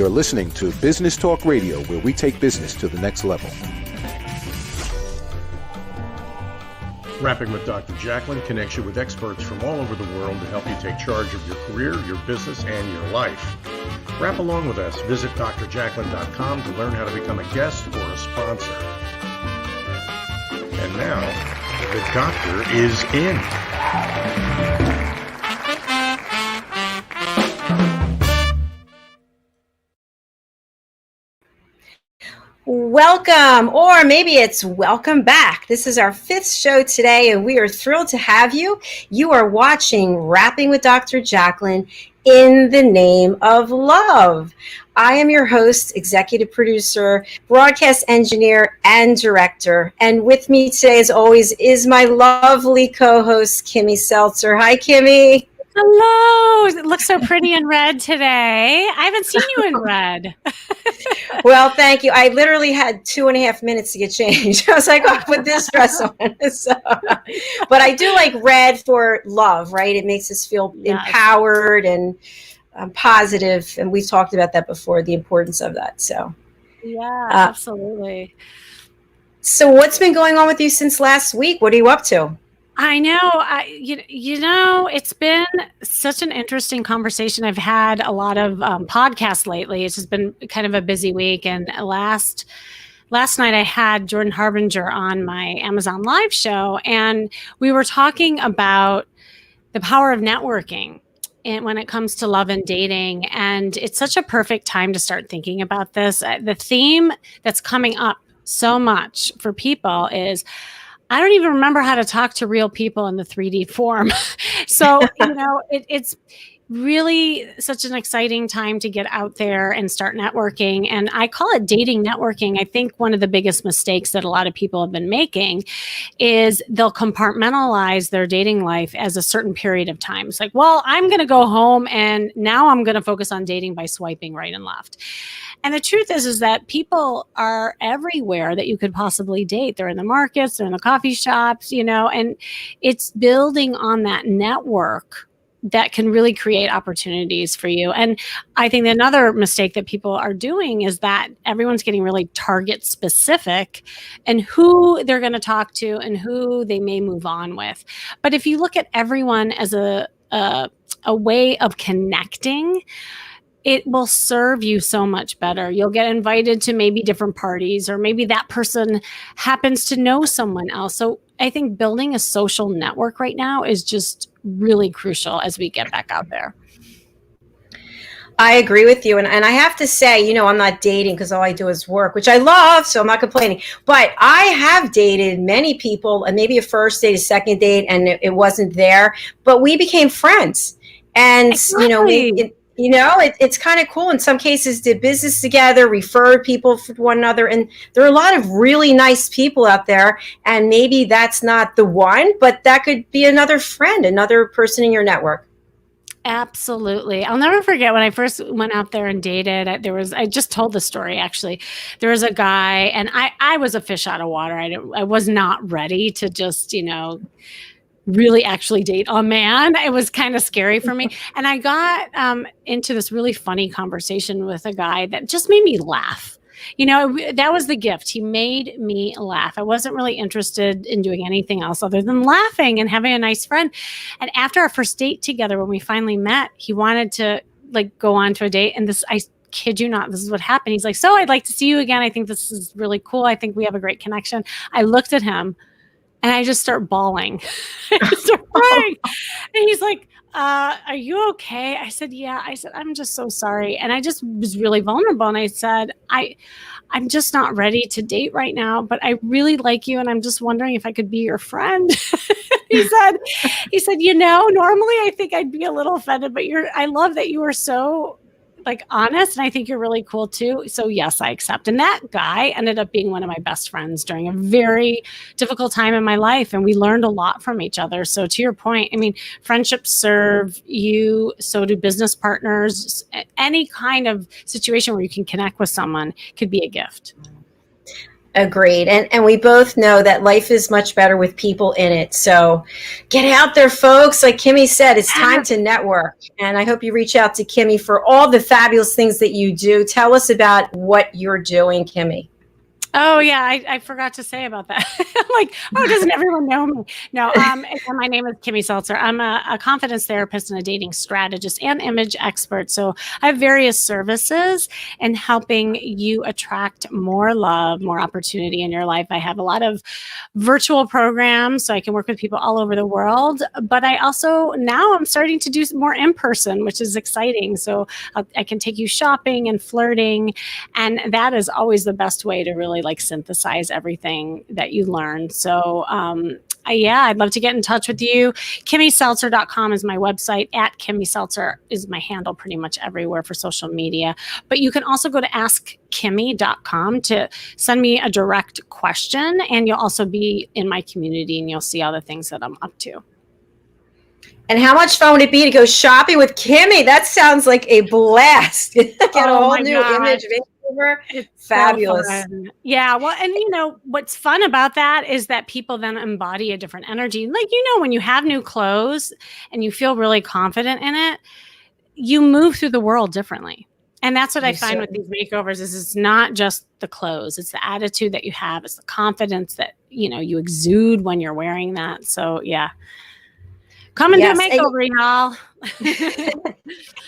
You're listening to Business Talk Radio, where we take business to the next level. Rapping with Dr. Jacalyn connects you with experts from all over the world to help you take charge of your career, your business, and your life. Rap along with us. Visit drjacalyn.com to learn how to become a guest or a sponsor. And now, the doctor is in. Welcome, or maybe it's welcome back. This is our 5th show today, and we are thrilled to have you. You are watching Rapping with Dr. Jacalyn in the Name of Love. I am your host, executive producer, broadcast engineer, and director. And with me today, as always, is my lovely co-host, Kimmy Seltzer. Hi, Kimmy. Hello. It looks so pretty in red today. I haven't seen you in red. Well, thank you. I literally had 2.5 minutes to get changed. I was like, oh, put this dress on. So, but I do like red for love, right? It makes us feel empowered and positive. And we've talked about that before, the importance of that. So, yeah, absolutely. So what's been going on with you since last week? What are you up to? I know, you know, it's been such an interesting conversation. I've had a lot of podcasts lately. It's just been kind of a busy week. And last night I had Jordan Harbinger on my Amazon Live show, and we were talking about the power of networking and when it comes to love and dating. And it's such a perfect time to start thinking about this. The theme that's coming up so much for people is, I don't even remember how to talk to real people in the 3D form. So, you know, it's really such an exciting time to get out there and start networking. And I call it dating networking. I think one of the biggest mistakes that a lot of people have been making is they'll compartmentalize their dating life as a certain period of time. It's like, well, I'm going to go home and now I'm going to focus on dating by swiping right and left. And the truth is that people are everywhere that you could possibly date. They're in the markets, they're in the coffee shops, you know, and it's building on that network that can really create opportunities for you. And I think another mistake that people are doing is that everyone's getting really target specific and who they're going to talk to and who they may move on with. But if you look at everyone as a way of connecting, it will serve you so much better. You'll get invited to maybe different parties, or maybe that person happens to know someone else. So I think building a social network right now is just really crucial as we get back out there. I agree with you. And I have to say, you know, I'm not dating because all I do is work, which I love, so I'm not complaining. But I have dated many people, and maybe a first date, a second date, and it wasn't there. But we became friends. And, Exactly. you know, it's kind of cool. In some cases, did business together, referred people for one another. And there are a lot of really nice people out there. And maybe that's not the one, but that could be another friend, another person in your network. Absolutely. I'll never forget when I first went out there and dated. I just told the story, actually. There was a guy, and I was a fish out of water. I was not ready to just, you know, really actually date a man. It was kind of scary for me. And I got into this really funny conversation with a guy that just made me laugh. You know, that was the gift. He made me laugh. I wasn't really interested in doing anything else other than laughing and having a nice friend. And after our first date together, when we finally met, he wanted to like go on to a date. And I kid you not, this is what happened. He's like, so I'd like to see you again. I think this is really cool. I think we have a great connection. I looked at him and I just start bawling. I just start crying. And he's like, are you okay? I said, yeah. I said, I'm just so sorry. And I just was really vulnerable. And I said, I'm just not ready to date right now, but I really like you. And I'm just wondering if I could be your friend. He said, you know, normally I think I'd be a little offended, but I love that you are so like honest. And I think you're really cool too. So yes, I accept. And that guy ended up being one of my best friends during a very difficult time in my life. And we learned a lot from each other. So to your point, I mean, friendships serve you. So do business partners. Any kind of situation where you can connect with someone could be a gift. Agreed. And we both know that life is much better with people in it. So get out there, folks. Like Kimmy said, it's time to network. And I hope you reach out to Kimmy for all the fabulous things that you do. Tell us about what you're doing, Kimmy. Oh, yeah, I forgot to say about that. I'm like, oh, doesn't everyone know me? No, my name is Kimmy Seltzer. I'm a confidence therapist and a dating strategist and image expert. So I have various services in helping you attract more love, more opportunity in your life. I have a lot of virtual programs, so I can work with people all over the world. But I also, now I'm starting to do more in person, which is exciting. So I can take you shopping and flirting. And that is always the best way to really like synthesize everything that you learn. So I'd love to get in touch with you. KimmySeltzer.com is my website. At Kimmy Seltzer is my handle pretty much everywhere for social media. But you can also go to AskKimmy.com to send me a direct question. And you'll also be in my community and you'll see all the things that I'm up to. And how much fun would it be to go shopping with Kimmy? That sounds like a blast. Get a whole new image makeover. It's fabulous. So yeah. Well, and what's fun about that is that people then embody a different energy. Like, when you have new clothes and you feel really confident in it, you move through the world differently. And that's what I find with these makeovers is it's not just the clothes. It's the attitude that you have. It's the confidence that, you exude when you're wearing that. So yeah. Come and do a makeover, y'all.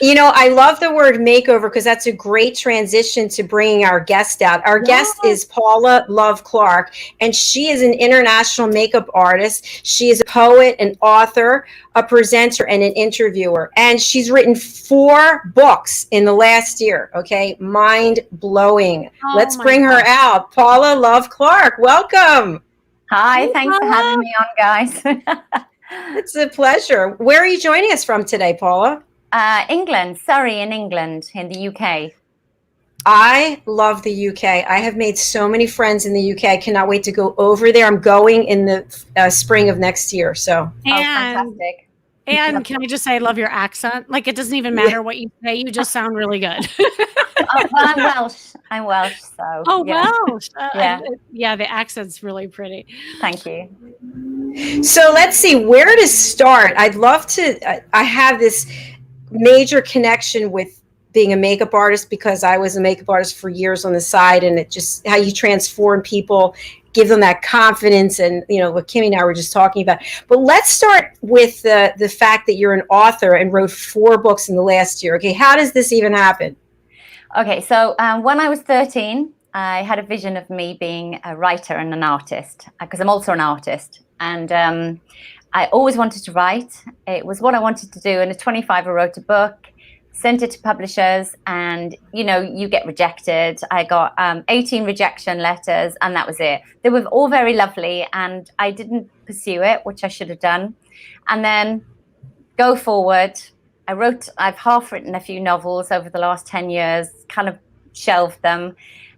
I love the word makeover because that's a great transition to bringing our guest out. Our guest is Paula Love Clark, and she is an international makeup artist. She is a poet, an author, a presenter, and an interviewer. And she's written 4 books in the last year, okay? Mind-blowing. Let's bring her out. Paula Love Clark, welcome. Hi, thanks for having me on, guys. It's a pleasure. Where are you joining us from today, Paula? England, Surrey in England, in the UK. I love the UK. I have made so many friends in the UK. I cannot wait to go over there. I'm going in the spring of next year. So, fantastic. And can I just say I love your accent? Like, it doesn't even matter what you say. You just sound really good. Well, I'm Welsh. So. Oh, yeah. Welsh. The accent's really pretty. Thank you. So let's see where to start. I'd love to. I have this major connection with being a makeup artist because I was a makeup artist for years on the side, and it just how you transform people, give them that confidence, and what Kimmy and I were just talking about. But let's start with the fact that you're an author and wrote 4 books in the last year. Okay, how does this even happen? Okay, so when I was 13, I had a vision of me being a writer and an artist because I'm also an artist. And I always wanted to write. It was what I wanted to do. And at 25, I wrote a book, sent it to publishers, and, you get rejected. I got 18 rejection letters, and that was it. They were all very lovely, and I didn't pursue it, which I should have done. And then go forward. I've half written a few novels over the last 10 years, kind of shelved them.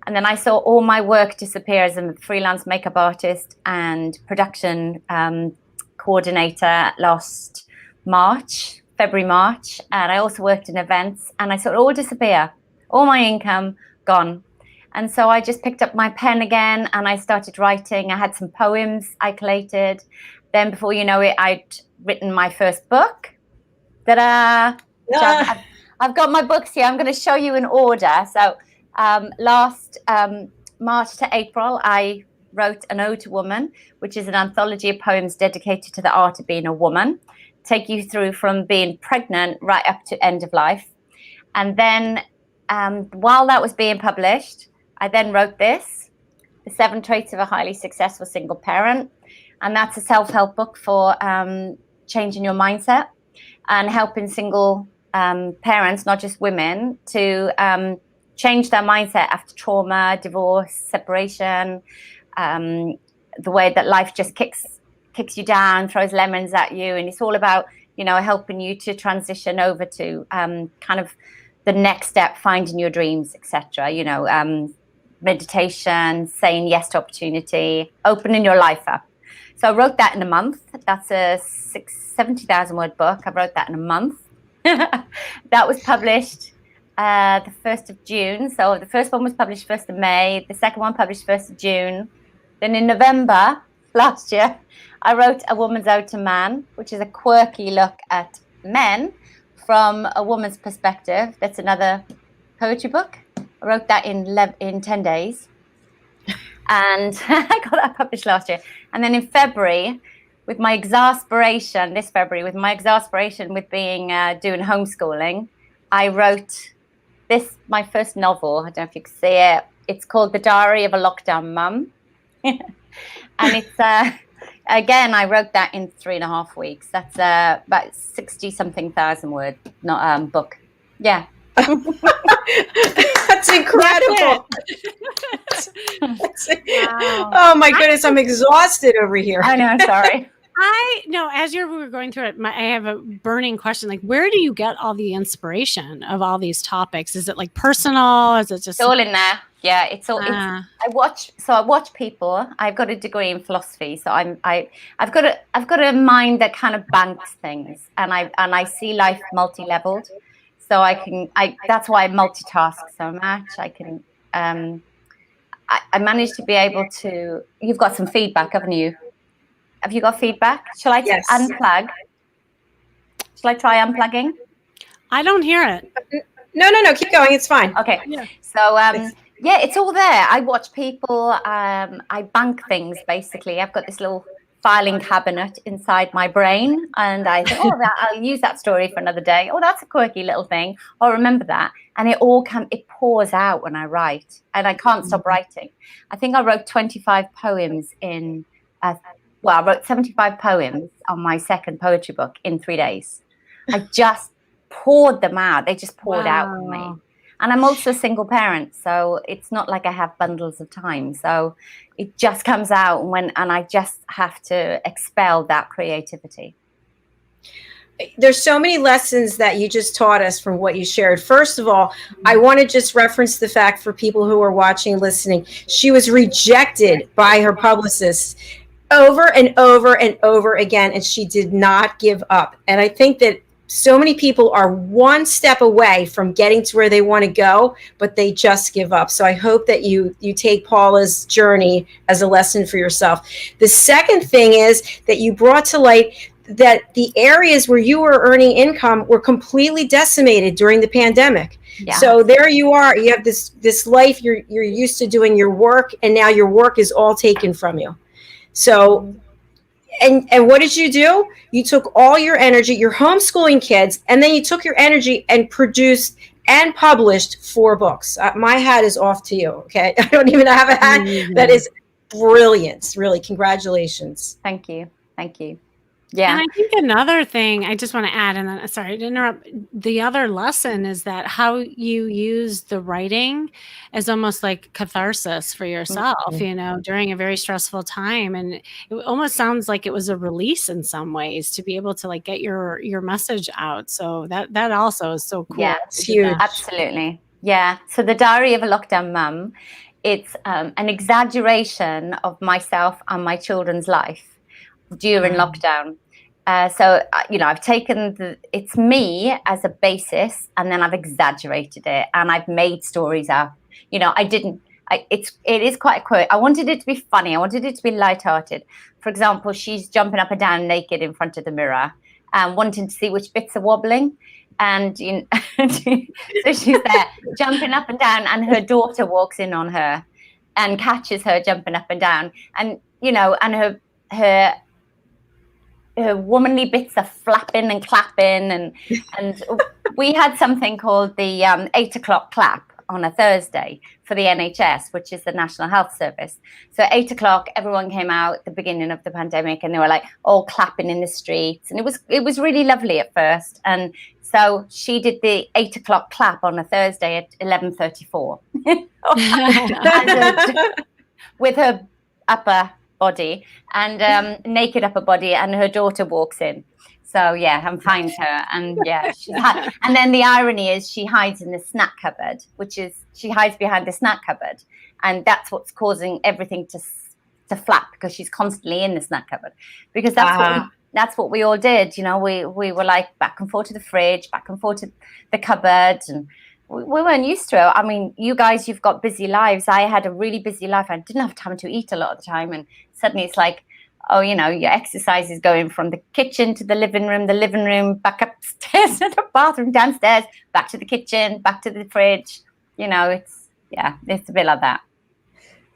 And then I saw all my work disappear as a freelance makeup artist and production coordinator last February, March. And I also worked in events, and I saw it all disappear, all my income gone. And so I just picked up my pen again and I started writing. I had some poems I collated. Then before you know it, I'd written my first book. Ta-da! So I've got my books here. I'm going to show you in order. So last March to April, I wrote An Ode to Woman, which is an anthology of poems dedicated to the art of being a woman, take you through from being pregnant right up to end of life. And then while that was being published, I then wrote this, The 7 Traits of a Highly Successful Single Parent. And that's a self-help book for changing your mindset and helping single parents, not just women, to change their mindset after trauma, divorce, separation, the way that life just kicks you down, throws lemons at you. And it's all about, helping you to transition over to kind of the next step, finding your dreams, etc. Meditation, saying yes to opportunity, opening your life up. So I wrote that in a month. That's a 70,000 word book. I wrote that in a month. That was published the 1st of June. So the first one was published 1st of May. The second one published 1st of June. Then in November last year, I wrote A Woman's Ode to Man, which is a quirky look at men from a woman's perspective. That's another poetry book. I wrote that in 10 days. And I got that published last year. And then in February, with my exasperation with being doing homeschooling, I wrote my first novel. I don't know if you can see it. It's called The Diary of a Lockdown Mum. And it's, again, I wrote that in 3.5 weeks. That's about 60-something thousand word book. Yeah. That's incredible. Wow. Oh my goodness, I'm exhausted over here. I know, sorry. I know, as we were going through it, I have a burning question. Like, where do you get all the inspiration of all these topics? Is it like personal? Is it just It's all in there? Yeah, it's all. I watch people. I've got a degree in philosophy, so I've got a mind that kind of banks things, and I see life multi-leveled. So that's why I multitask so much. I managed to be able to. You've got some feedback, haven't you? Have you got feedback? Shall I unplug? Shall I try unplugging? I don't hear it. No. Keep going. It's fine. Okay. Yeah. So, yeah, it's all there. I watch people. I bank things, basically. I've got this little filing cabinet inside my brain. And I think, I'll use that story for another day. Oh, that's a quirky little thing. Oh, remember that. And it pours out when I write. And I can't stop writing. I think I wrote 25 poems I wrote 75 poems on my second poetry book in 3 days. I just poured them out. They just poured out of me. And I'm also a single parent, so it's not like I have bundles of time. So it just comes out and I just have to expel that creativity. There's so many lessons that you just taught us from what you shared. First of all, I want to just reference the fact for people who are watching and listening, she was rejected by her publicist over and over and over again, and she did not give up. And I think that so many people are one step away from getting to where they want to go, but they just give up. So I hope that you take Paula's journey as a lesson for yourself. The second thing is that you brought to light that the areas where you were earning income were completely decimated during the pandemic. Yeah. So there you are. You have this life. You're used to doing your work, and now your work is all taken from you. So, and what did you do? You took all your energy, you're homeschooling kids, and then you took your energy and produced and published 4 books. My hat is off to you, okay? I don't even have a hat. Mm-hmm. That is brilliant, really. Congratulations. Thank you. Yeah. And I think another thing I just want to add, and then sorry to interrupt, the other lesson is that how you use the writing as almost like catharsis for yourself, during a very stressful time. And it almost sounds like it was a release in some ways to be able to like get your message out. So that also is so cool. Yeah, it's huge. Absolutely. Yeah. So The Diary of a Lockdown Mum, it's an exaggeration of myself and my children's life during lockdown. So I've taken it's me as a basis, and then I've exaggerated it, and I've made stories up. It is quite a quote. I wanted it to be funny. I wanted it to be lighthearted. For example, she's jumping up and down naked in front of the mirror, wanting to see which bits are wobbling. And so she's there jumping up and down, and her daughter walks in on her and catches her jumping up and down, and and her womanly bits are flapping and clapping, and we had something called the 8 o'clock clap on a Thursday for the NHS, which is the National Health Service. So 8 o'clock, everyone came out at the beginning of the pandemic, and they were like all clapping in the streets, and it was really lovely at first. And so she did the 8 o'clock clap on a Thursday at 11:34 with her upper body and naked upper body, and her daughter walks in. So yeah, and finds her, and yeah, and then the irony is she hides in the snack cupboard, she hides behind the snack cupboard, and that's what's causing everything to flap, because she's constantly in the snack cupboard, because that's what we all did. We were like back and forth to the fridge, back and forth to the cupboard, and we weren't used to it. I mean, you guys, you've got busy lives. I had a really busy life. I didn't have time to eat a lot of the time. And suddenly it's like, oh, you know, your exercise is going from the kitchen to the living room, back upstairs to the bathroom, downstairs, back to the kitchen, back to the fridge. You know, it's a bit like that.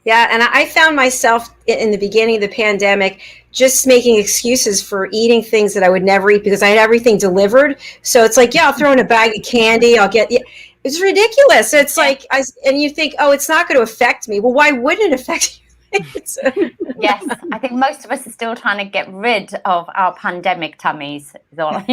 Yeah, and I found myself in the beginning of the pandemic just making excuses for eating things that I would never eat because I had everything delivered. So it's like, yeah, I'll throw in a bag of candy. It's ridiculous. It's like, and you think, oh, it's not going to affect me. Well, why would it affect you? Yes, I think most of us are still trying to get rid of our pandemic tummies. Paula,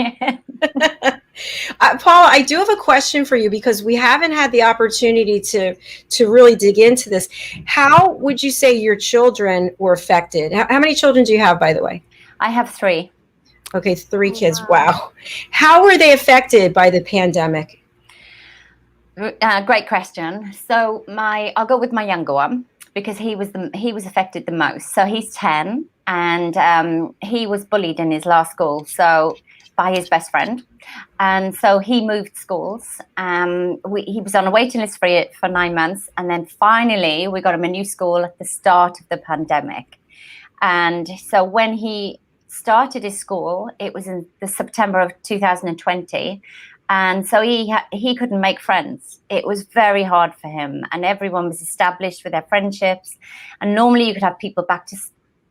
I do have a question for you because we haven't had the opportunity to really dig into this. How would you say your children were affected? How many children do you have, by the way? I have 3. Okay, 3 kids. Wow. How were they affected by the pandemic? Great question. So I'll go with my younger one, because he was affected the most. So he's 10, and he was bullied in his last school, so by his best friend, and so he moved schools. He was on a waiting list for 9 months, and then finally we got him a new school at the start of the pandemic. And so when he started his school, it was in the September of 2020. And so he couldn't make friends. It was very hard for him, and everyone was established with their friendships. And normally you could have people back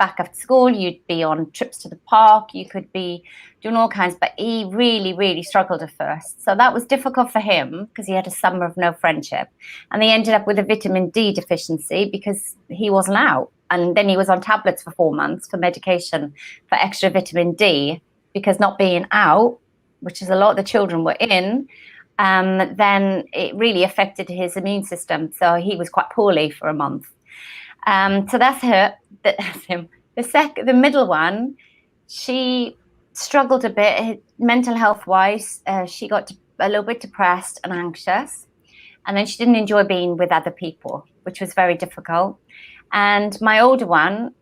after school. You'd be on trips to the park. You could be doing all kinds, but he really, really struggled at first. So that was difficult for him because he had a summer of no friendship. And they ended up with a vitamin D deficiency because he wasn't out. And then he was on tablets for 4 months for medication for extra vitamin D, because not being out, which is a lot of the children were in, then it really affected his immune system. So he was quite poorly for a month. So that's him. The middle one, she struggled a bit mental health wise. She got a little bit depressed and anxious. And then she didn't enjoy being with other people, which was very difficult. And my older one,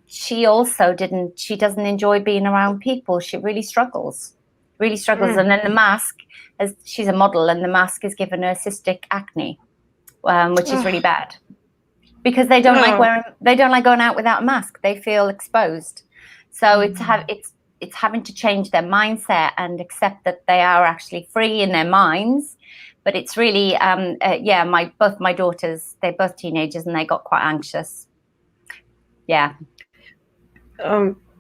she doesn't enjoy being around people. She really struggles. And then the mask, as she's a model, and the mask has given her cystic acne, which is really bad, because they don't like going out without a mask. They feel exposed. So it's having to change their mindset and accept that they are actually free in their minds. But it's really both my daughters, they're both teenagers, and they got quite anxious. Yeah.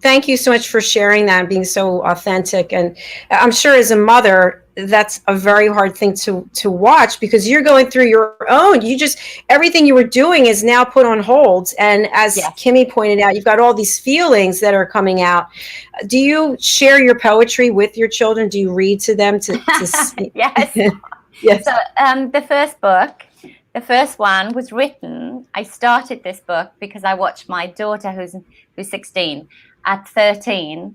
Thank you so much for sharing that and being so authentic. And I'm sure as a mother, that's a very hard thing to watch, because you're going through your own. Everything you were doing is now put on hold. And as Kimmy pointed out, you've got all these feelings that are coming out. Do you share your poetry with your children? Do you read to them? Yes. Yes. So the first one was written. I started this book because I watched my daughter, who's 16, at 13,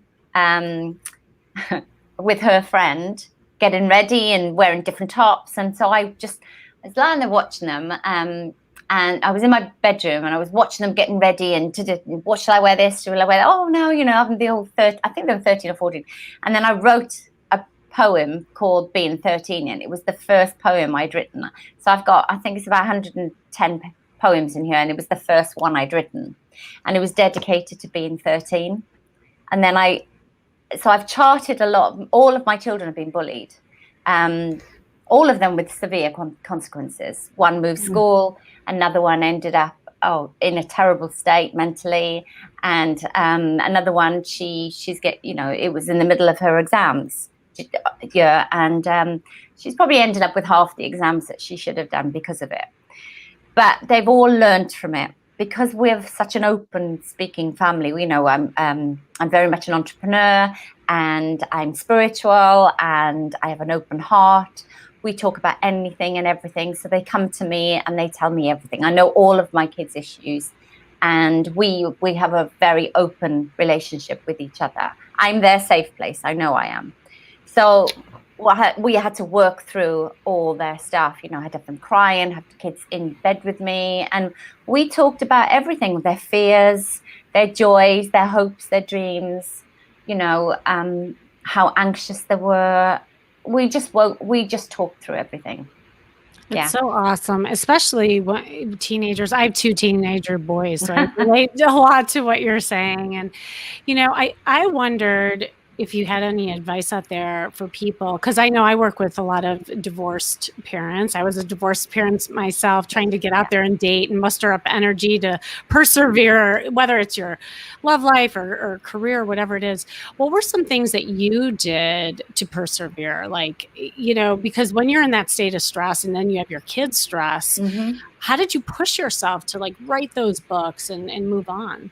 with her friend, getting ready and wearing different tops. And so I was lying there watching them, and I was in my bedroom and I was watching them getting ready and what shall I wear this? Shall I wear that? Oh no, I'm the old 13, I think they were 13 or 14. And then I wrote a poem called Being 13, and it was the first poem I'd written. So I think it's about 110 poems in here, and it was the first one I'd written. And it was dedicated to being 13. And then I've charted a lot. All of my children have been bullied, all of them with severe consequences. One moved school, another one ended up in a terrible state mentally, and another one it was in the middle of her exams. Yeah, and she's probably ended up with half the exams that she should have done because of it. But they've all learned from it, because we're such an open speaking family. I'm very much an entrepreneur, and I'm spiritual, and I have an open heart. We talk about anything and everything. So they come to me and they tell me everything. I know all of my kids' issues, and we have a very open relationship with each other. I'm their safe place. I know I am. So we had to work through all their stuff. I had them crying, have the kids in bed with me. And we talked about everything, their fears, their joys, their hopes, their dreams, how anxious they were. We just talked through everything. It's so awesome, especially when teenagers. I have 2 teenager boys, so I relate a lot to what you're saying. And, I wondered if you had any advice out there for people, because I know I work with a lot of divorced parents. I was a divorced parent myself, trying to get out there and date and muster up energy to persevere, whether it's your love life or career, whatever it is. What were some things that you did to persevere? Like, because when you're in that state of stress and then you have your kids' stress, how did you push yourself to like write those books and move on?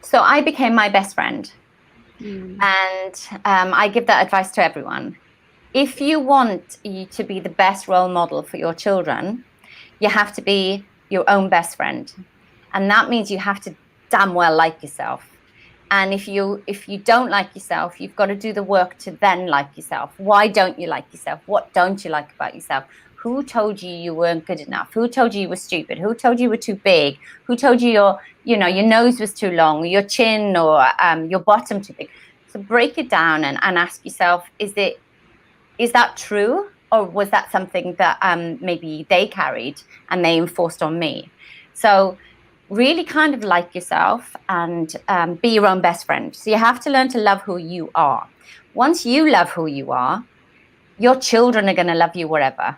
So I became my best friend. And I give that advice to everyone. If you want you to be the best role model for your children, you have to be your own best friend. And that means you have to damn well like yourself. And if you don't like yourself, you've got to do the work to then like yourself. Why don't you like yourself? What don't you like about yourself? Who told you you weren't good enough? Who told you you were stupid? Who told you you were too big? Who told you your nose was too long, or your chin, or your bottom too big? So break it down and ask yourself, is that true? Or was that something that maybe they carried and they enforced on me? So really kind of like yourself and be your own best friend. So you have to learn to love who you are. Once you love who you are, your children are going to love you wherever.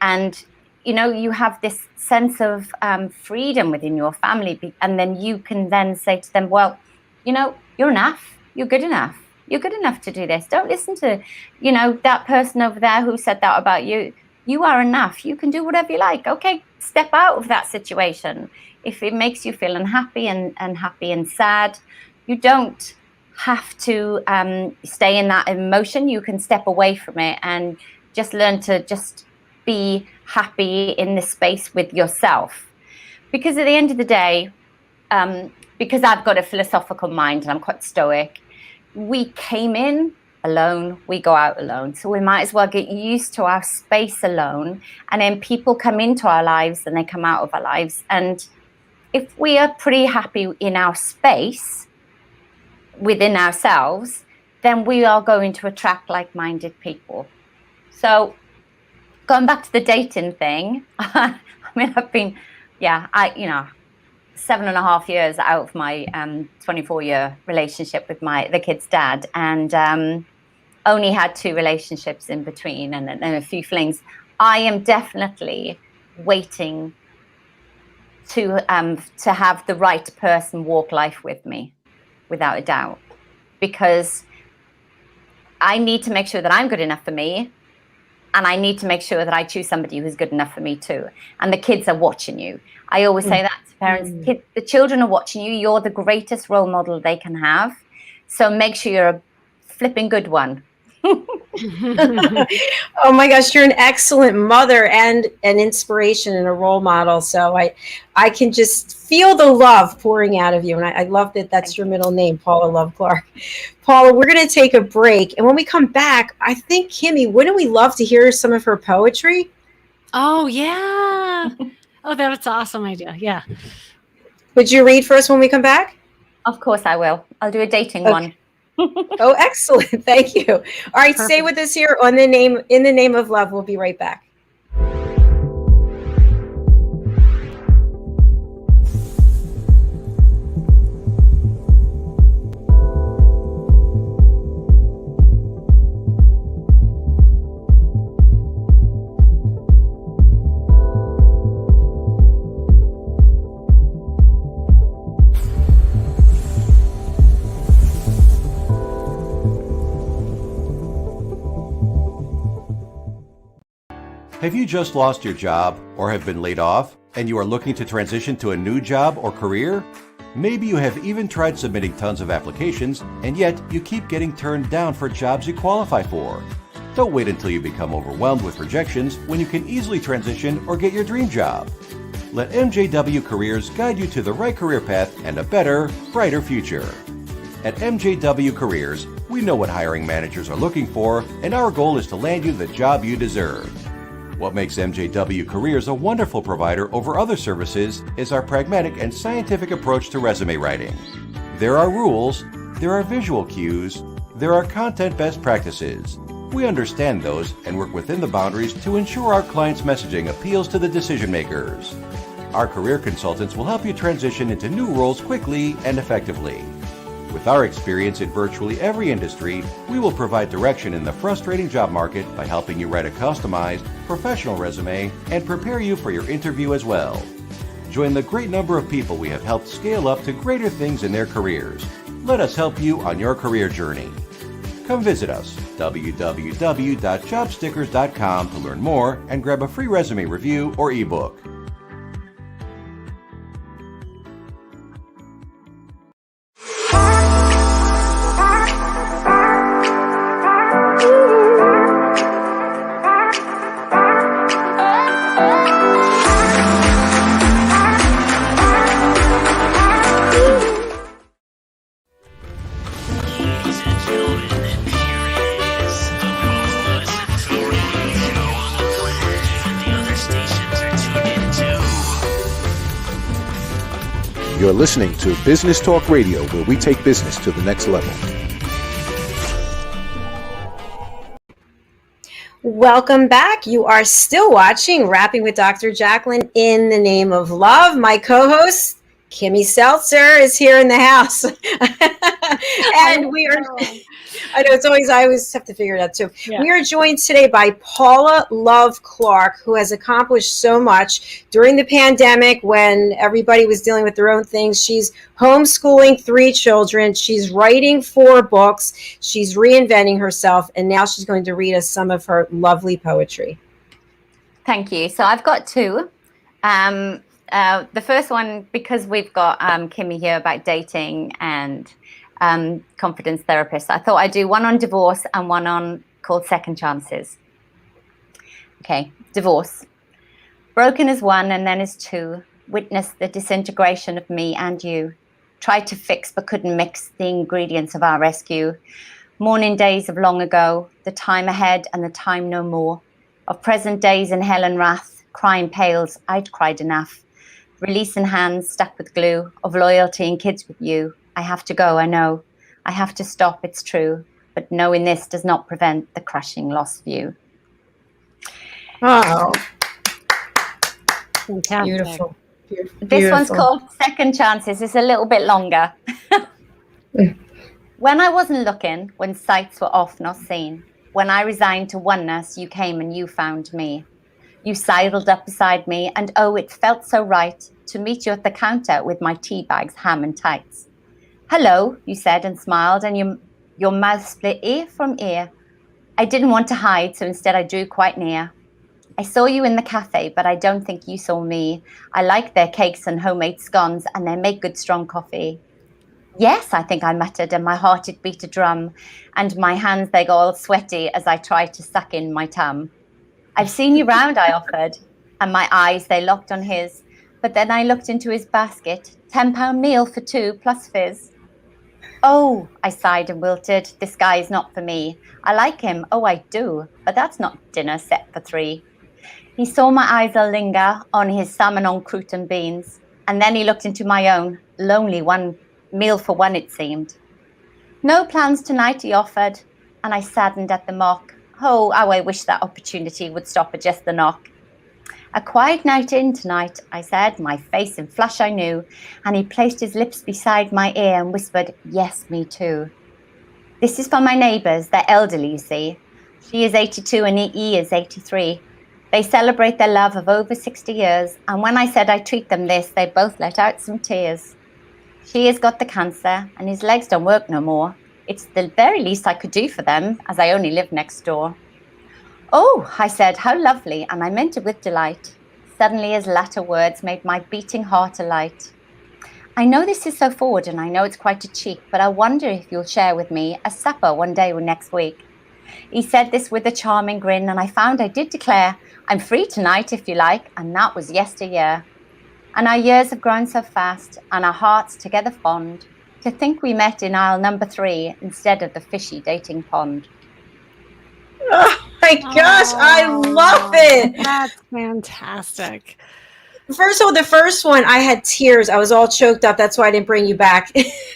And, you have this sense of freedom within your family. And then you can then say to them, well, you're enough. You're good enough. You're good enough to do this. Don't listen to, that person over there who said that about you. You are enough. You can do whatever you like. Okay, step out of that situation. If it makes you feel unhappy and happy and sad, you don't have to stay in that emotion. You can step away from it and just learn to just be happy in this space with yourself. Because at the end of the day, because I've got a philosophical mind and I'm quite stoic, we came in alone, we go out alone. So we might as well get used to our space alone. And then people come into our lives and they come out of our lives. And if we are pretty happy in our space within ourselves, then we are going to attract like-minded people. So going back to the dating thing, I've been, 7.5 years out of my 24-year relationship with the kid's dad, and only had 2 relationships in between and a few flings. I am definitely waiting to have the right person walk life with me, without a doubt, because I need to make sure that I'm good enough for me. And I need to make sure that I choose somebody who's good enough for me too. And the kids are watching you. I always say that to parents. The children are watching you. You're the greatest role model they can have. So make sure you're a flipping good one. Oh my gosh, you're an excellent mother and an inspiration and a role model. So I can just feel the love pouring out of you. And I love that that's your middle name, Paula Love Clark. Paula, we're going to take a break. And when we come back, I think, Kimmy, wouldn't we love to hear some of her poetry? Oh, yeah. Oh, that's an awesome idea. Yeah. Would you read for us when we come back? Of course I will. I'll do a dating one. Oh, excellent. Thank you. All right. Perfect. Stay with us here on In the Name of Love. We'll be right back. Have you just lost your job or have been laid off and you are looking to transition to a new job or career? Maybe you have even tried submitting tons of applications and yet you keep getting turned down for jobs you qualify for. Don't wait until you become overwhelmed with rejections when you can easily transition or get your dream job. Let MJW Careers guide you to the right career path and a better, brighter future. At MJW Careers, we know what hiring managers are looking for, and our goal is to land you the job you deserve. What makes MJW Careers a wonderful provider over other services is our pragmatic and scientific approach to resume writing. There are rules, there are visual cues, there are content best practices, We understand those and work within the boundaries to ensure our clients' messaging appeals to the decision makers. Our career consultants will help you transition into new roles quickly and effectively. With our experience in virtually every industry, we will provide direction in the frustrating job market by helping you write a customized, professional resume and prepare you for your interview as well. Join the great number of people we have helped scale up to greater things in their careers. Let us help you on your career journey. Come visit us, www.jobstickers.com, to learn more and grab a free resume review or ebook. You're listening to Business Talk Radio, where we take business to the next level. Welcome back. You are still watching Rapping with Dr. Jacalyn in the Name of Love. My co-host, Kimmy Seltzer, is here in the house. And we are... I know I always have to figure it out too. Yeah. We are joined today by Paula Love Clark, who has accomplished so much during the pandemic when everybody was dealing with their own things. She's homeschooling 3 children. She's writing 4 books. She's reinventing herself. And now she's going to read us some of her lovely poetry. Thank you. So I've got 2. The first one, because we've got Kimmy here about dating and confidence therapist, I thought I'd do one on divorce and one on called Second Chances. Okay, divorce. Broken as 1 and then as 2. Witnessed the disintegration of me and you. Tried to fix but couldn't mix the ingredients of our rescue. Mourning days of long ago. The time ahead and the time no more. Of present days in hell and wrath. Crying pails, I'd cried enough. Releasing hands stuck with glue. Of loyalty and kids with you. I have to go, I know. I have to stop, it's true. But knowing this does not prevent the crushing lost view. Oh, fantastic. Beautiful. This one's called Second Chances. It's a little bit longer. When I wasn't looking, when sights were off, not seen. When I resigned to oneness, you came and you found me. You sidled up beside me, and oh, it felt so right to meet you at the counter with my tea bags, ham and tights. Hello, you said and smiled, and your mouth split ear from ear. I didn't want to hide, so instead I drew quite near. I saw you in the cafe, but I don't think you saw me. I like their cakes and homemade scones, and they make good strong coffee. Yes, I think I muttered, and my heart it beat a drum, and my hands they got all sweaty as I tried to suck in my tum. I've seen you round, I offered, and my eyes they locked on his, but then I looked into his basket, £10 meal for 2 plus fizz. Oh, I sighed and wilted, this guy is not for me. I like him, oh I do, but that's not dinner set for 3. He saw my eyes a linger on his salmon en croûte and beans, and then he looked into my own, lonely one meal for 1 it seemed. No plans tonight, he offered, and I saddened at the mock. Oh, how I wish that opportunity would stop at just the knock. A quiet night in tonight, I said, my face in flush I knew, and he placed his lips beside my ear and whispered, yes, me too. This is for my neighbours, they're elderly, you see. She is 82 and he is 83. They celebrate their love of over 60 years, and when I said I treat them this, they both let out some tears. She has got the cancer, and his legs don't work no more. It's the very least I could do for them, as I only live next door. Oh, I said, how lovely, and I meant it with delight. Suddenly his latter words made my beating heart alight. I know this is so forward, and I know it's quite a cheek, but I wonder if you'll share with me a supper one day or next week. He said this with a charming grin, and I found I did declare, I'm free tonight if you like, and that was yesteryear. And our years have grown so fast, and our hearts together fond, to think we met in aisle number 3 instead of the fishy dating pond. Oh my gosh, I love it. That's fantastic. First of all, the first one, I had tears. I was all choked up. That's why I didn't bring you back.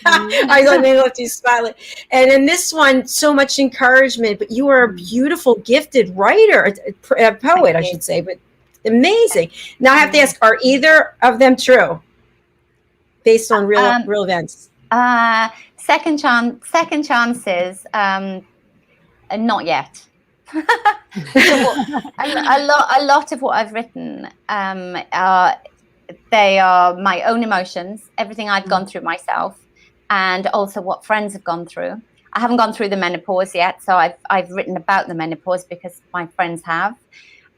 I thought they left you smiling. And in this one, so much encouragement. But you are a beautiful, gifted writer, a poet, I should say. But amazing. Now I have to ask: are either of them true, based on real events? Second chances. Not yet. a lot of what I've written, they are my own emotions, everything I've gone through myself, and also what friends have gone through. I haven't gone through the menopause yet, so I've written about the menopause because my friends have.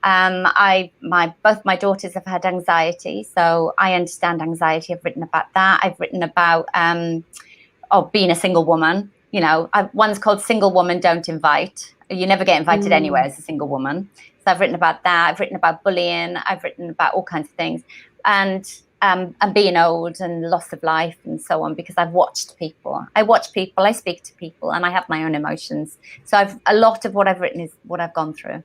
Both my daughters have had anxiety, so I understand anxiety. I've written about that. I've written about being a single woman. You know, one's called Single Woman Don't Invite. You never get invited anywhere as a single woman. So I've written about that. I've written about bullying. I've written about all kinds of things, and being old and loss of life and so on, because I've watched people. I watch people. I speak to people, and I have my own emotions. So a lot of what I've written is what I've gone through.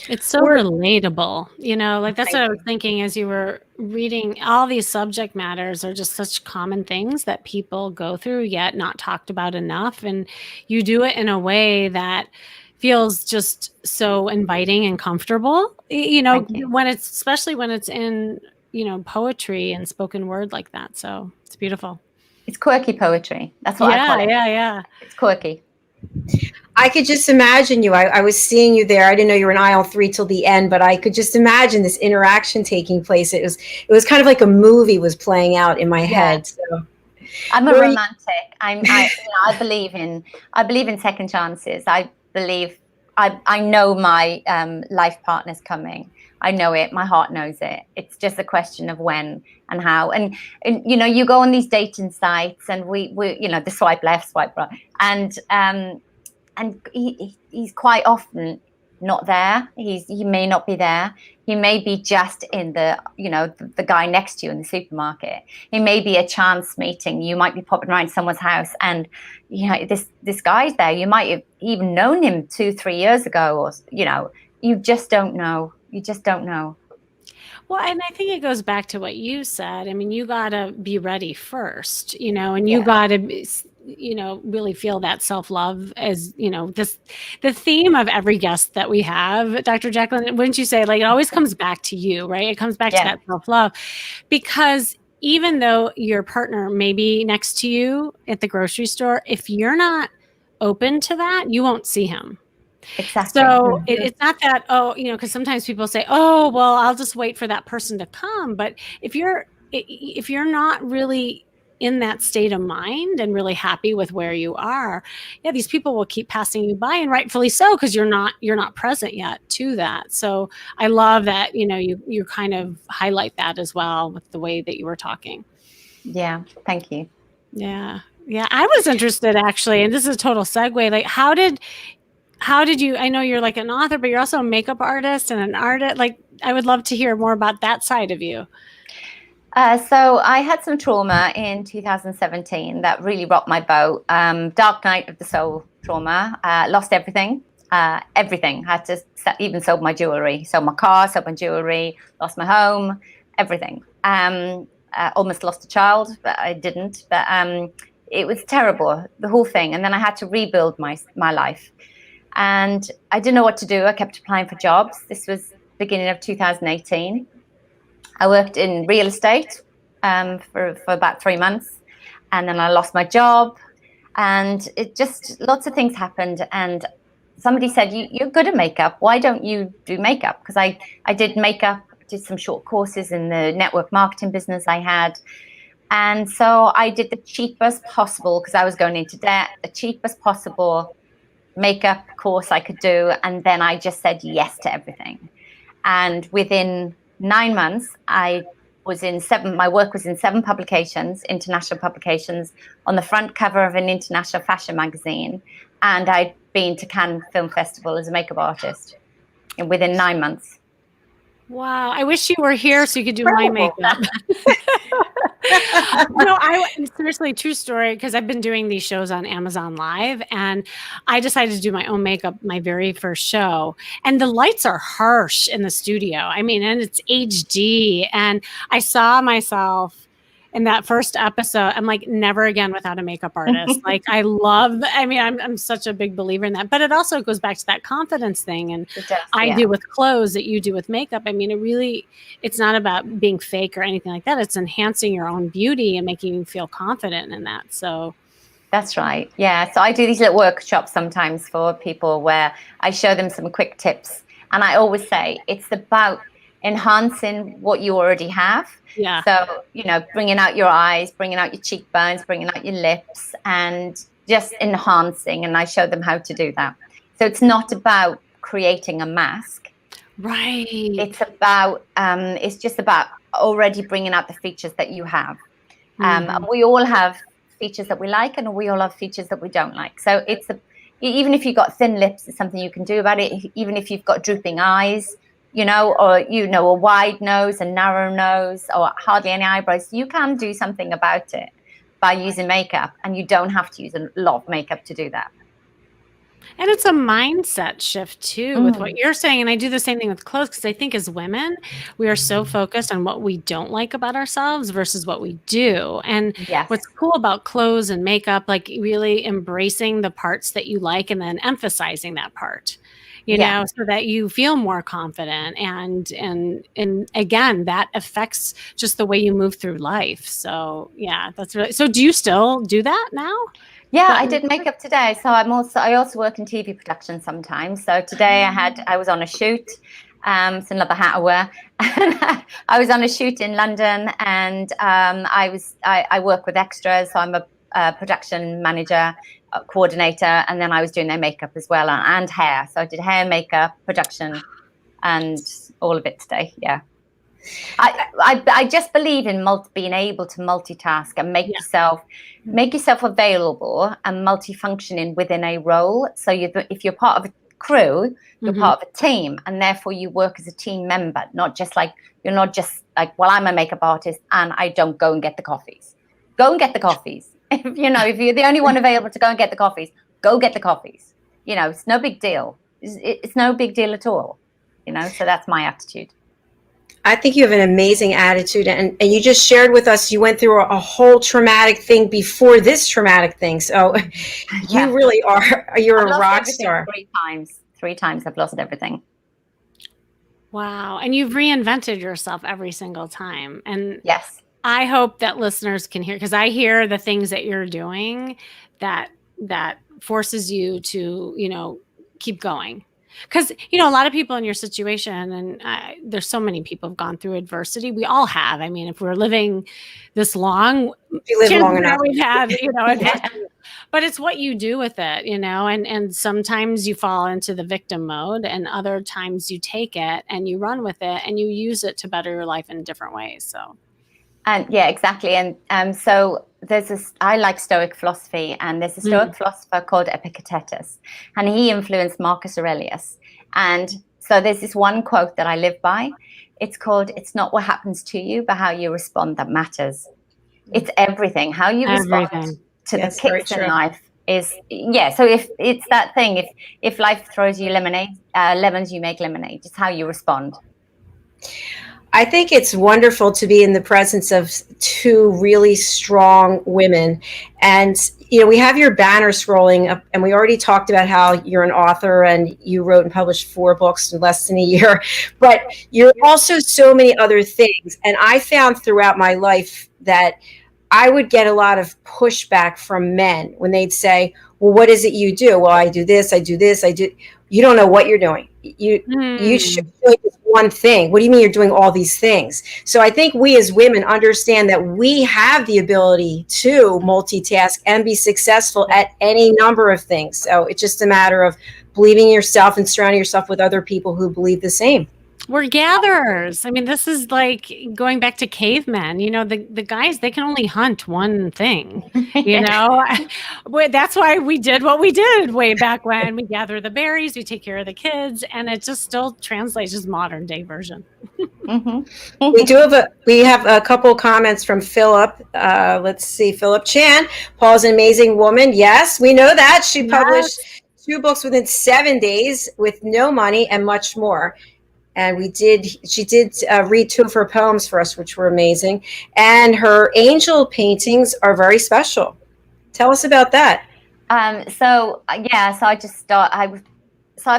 It's so relatable, you know, like that's what I was thinking as you were reading. All these subject matters are just such common things that people go through, yet not talked about enough. And you do it in a way that feels just so inviting and comfortable, you know, especially when it's in, you know, poetry and spoken word like that. So it's beautiful. It's quirky poetry. That's what I call it. Yeah. It's quirky. I could just imagine you. I was seeing you there. I didn't know you were in aisle 3 till the end, but I could just imagine this interaction taking place. It was kind of like a movie was playing out in my head. So I'm a romantic. I believe in second chances. I believe I know my life partner's coming. I know it. My heart knows it. It's just a question of when and how. And you know, you go on these dating sites, and we you know, the swipe left, swipe right, and he's quite often not there. He may not be there. He may be just in the, you know, the guy next to you in the supermarket. It may be a chance meeting. You might be popping around someone's house, and you know, this guy's there. You might have even known him 2-3 years ago, or you know, you just don't know. You just don't know. Well, and I think it goes back to what you said. I mean, you got to be ready first, you know, and you got to, you know, really feel that self-love as, you know, the theme of every guest that we have, Dr. Jacalyn, wouldn't you say, like, it always comes back to you, right? It comes back to that self-love, because even though your partner may be next to you at the grocery store, if you're not open to that, you won't see him. Exactly. So it's not that, oh, you know, because sometimes people say, oh, well, I'll just wait for that person to come. But if you're not really in that state of mind and really happy with where you are, these people will keep passing you by, and rightfully so, because you're not present yet to that. So I love that, you know, you kind of highlight that as well with the way that you were talking. Yeah. Thank you. Yeah. I was interested, actually, and this is a total segue. Like, how did you, I know you're like an author, but you're also a makeup artist and an artist. Like, I would love to hear more about that side of you. So I had some trauma in 2017 that really rocked my boat. Dark night of the soul trauma. Lost everything. Had to even sold my jewelry. Sold my car, sold my jewelry, lost my home, everything. Almost lost a child, but I didn't. But it was terrible, the whole thing. And then I had to rebuild my life. And I didn't know what to do. I kept applying for jobs. This was beginning of 2018. I worked in real estate for about 3 months. And then I lost my job. And it just, lots of things happened. And somebody said, you're good at makeup. Why don't you do makeup? Because I did makeup, did some short courses in the network marketing business I had. And so I did the cheapest possible, because I was going into debt, the cheapest possible makeup course I could do. And then I just said yes to everything. And within 9 months, my work was in 7 publications, international publications, on the front cover of an international fashion magazine. And I'd been to Cannes Film Festival as a makeup artist within 9 months. Wow. I wish you were here so you could do my makeup. Seriously, true story, because I've been doing these shows on Amazon Live, and I decided to do my own makeup my very first show. And the lights are harsh in the studio. I mean, and it's HD. And I saw myself in that first episode. I'm like, never again without a makeup artist. Like, I'm such a big believer in that. But it also goes back to that confidence thing. And I do with clothes that you do with makeup. I mean, it's not about being fake or anything like that. It's enhancing your own beauty and making you feel confident in that. So that's right. Yeah. So I do these little workshops sometimes for people where I show them some quick tips. And I always say it's about enhancing what you already have. Yeah. So, bringing out your eyes, bringing out your cheekbones, bringing out your lips, and just enhancing. And I show them how to do that. So it's not about creating a mask. Right. It's just about already bringing out the features that you have. And we all have features that we like, and we all have features that we don't like. So even if you've got thin lips, it's something you can do about it. Even if you've got drooping eyes, or a wide nose, a narrow nose, or hardly any eyebrows, you can do something about it by using makeup, and you don't have to use a lot of makeup to do that. And it's a mindset shift too with what you're saying. And I do the same thing with clothes, because I think as women, we are so focused on what we don't like about ourselves versus what we do. And what's cool about clothes and makeup, like really embracing the parts that you like and then emphasizing that part. So that you feel more confident, and again, that affects just the way you move through life. So that's really. So do you still do that now? Yeah, I did makeup today. So I also work in TV production sometimes. So today I was on a shoot. It's another hat I wear. I was on a shoot in London, and I work with extras. So I'm a production manager, coordinator, and then I was doing their makeup as well, and hair. So I did hair, makeup, production, and all of it today. Yeah. I just believe in being able to multitask and make yourself available and multifunctioning within a role. So if you're part of a crew, you're part of a team, and therefore you work as a team member, you're not just like, well, I'm a makeup artist and I don't go and get the coffees. Go and get the coffees. If you're the only one available to go and get the coffees, go get the coffees. It's no big deal. It's no big deal at all. So that's my attitude. I think you have an amazing attitude, and you just shared with us you went through a whole traumatic thing before this traumatic thing. So you really you're a rock star. 3 times. 3 times I've lost everything. Wow. And you've reinvented yourself every single time. And yes, I hope that listeners can hear, because I hear the things that you're doing that forces you to, keep going. Because, a lot of people in your situation, and there's so many people have gone through adversity. We all have. I mean, if we're living this long, we live long enough. We've had, adversity. But it's what you do with it, and sometimes you fall into the victim mode, and other times you take it and you run with it and you use it to better your life in different ways. So. And exactly. And so I like Stoic philosophy, and there's a Stoic philosopher called Epictetus, and he influenced Marcus Aurelius. And so there's this one quote that I live by. It's called, "It's not what happens to you, but how you respond that matters." It's everything. How you respond to the kicks in life is, so if it's that thing, if life throws you lemons, you make lemonade. It's how you respond. I think it's wonderful to be in the presence of 2 really strong women. And, we have your banner scrolling up, and we already talked about how you're an author and you wrote and published 4 books in less than a year, but you're also so many other things. And I found throughout my life that I would get a lot of pushback from men when they'd say, well, what is it you do? Well, I do this, I do this, I do. You don't know what you're doing. You should do one thing. What do you mean you're doing all these things? So I think we as women understand that we have the ability to multitask and be successful at any number of things. So it's just a matter of believing in yourself and surrounding yourself with other people who believe the same. We're gatherers. I mean, this is like going back to cavemen. You know, the guys, they can only hunt one thing, you know. That's why we did what we did way back when. We gather the berries, we take care of the kids, and it just still translates as modern day version. We have a couple comments from Philip. Let's see, Philip Chan. Paul's an amazing woman. Yes, we know that. She published 2 books within 7 days with no money and much more. And she did read 2 of her poems for us, which were amazing. And her angel paintings are very special. Tell us about that. So I've